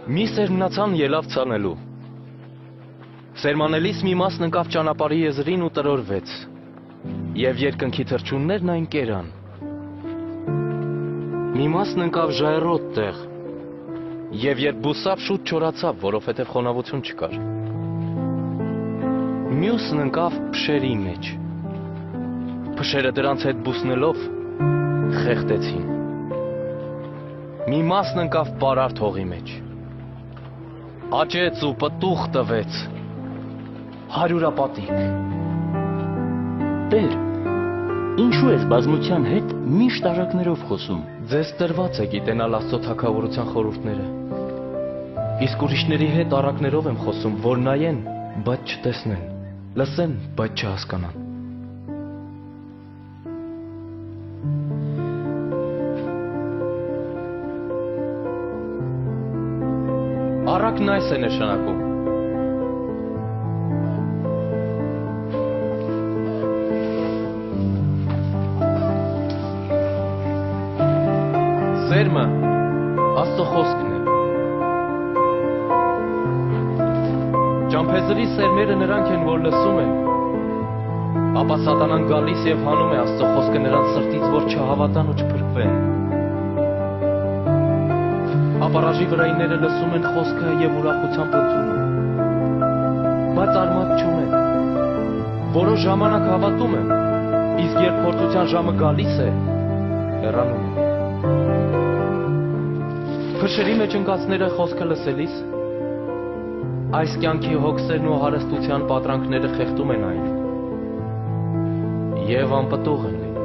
Մի սերմնացան ելավ ցանելու։ Սերմանելիս մի մասն ընկավ ճանապարհի եզրին ու տրորվեց։ Եվ երկնքի թռչուններն այն կերան։ Մի մասն ընկավ ժայռոտ տեղ։ Եվ երբ բուսավ շուտ չորացավ, որովհետև խոնավություն չկար։ Մյուսն ընկավ փշերի մեջ։ Փշերը դրանց հետ բուսնելով խեղդեցին։ Մի մասն ընկավ պարարտ հողի մեջ։ Աճեց ու պտուղ տվեց։ 100 պատիկ։ Տեր, ինչու ես բազմության հետ միշտ արակներով խոսում։ Ձեզ տրված է գիտենալ Աստծո թագավորության խորհուրդները։ Իսկ ուրիշների հետ առակներով եմ խոսում, որ նայեն, բայց չտեսնեն, լսեն, բայց չհասկանան։ Առակն այս է նշանակում։ Սերմը Աստծո խոսքն է։ Ճամփեզրի սերմերը նրանք են, որ լսում են։ Ապա սատանան գալիս եւ հանում է Աստծո խոսքը նրանց սրտից, որ չհավատան ու չփրկվեն։ Ապարաժի վրայինները լսում են խոսքը եւ ուրախությամբ ընդունում։ Բայց արմատ չունեն։ Որոշ ժամանակ հավատում են, իսկ երբ փորձության ժամը գալիս է, հեռանում են։ Փշերի մեջ ընկածները խոսքը լսելիս, այս կյանքի հոգսերն ու հարստության պատրանքները խեղդում են այն եւ անպտուղ են լինում։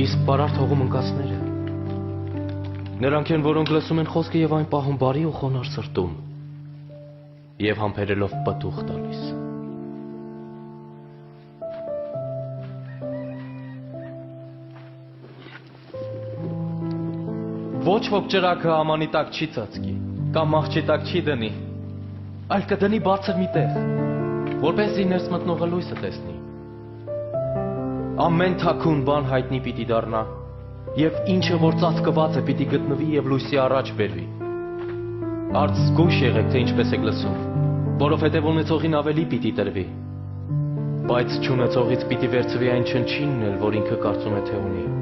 Իսկ պարարտ հողում ընկածները նրանք են, որոնք լսում են խոսքը եւ այն պահում բարի ու խոնարհ սրտում եւ համբերելով պտուղ տալիս։ Ոչ ոք ճրագը ամանի տակ չի ծածկի, կամ աղջի տակ չի դնի, այլ կդնի բարձր մի տեղ, որպեսզի ներս մտնողը լույսը տեսնի։ Ամեն թաքուն բան հայտնի պիտի դառնա, եւ ինչը որ ծածկված է պիտի գտնվի եւ լույսի առաջ բերվի։ Արդ զգույշ եղեք, թե ինչպես եք լսում, որովհետեւ ունեցողին ավելի պիտի տրվի, բայց չունեցողից պիտի վերցվի այն չնչինն էլ, որ ինքը կարծում է թե ունի։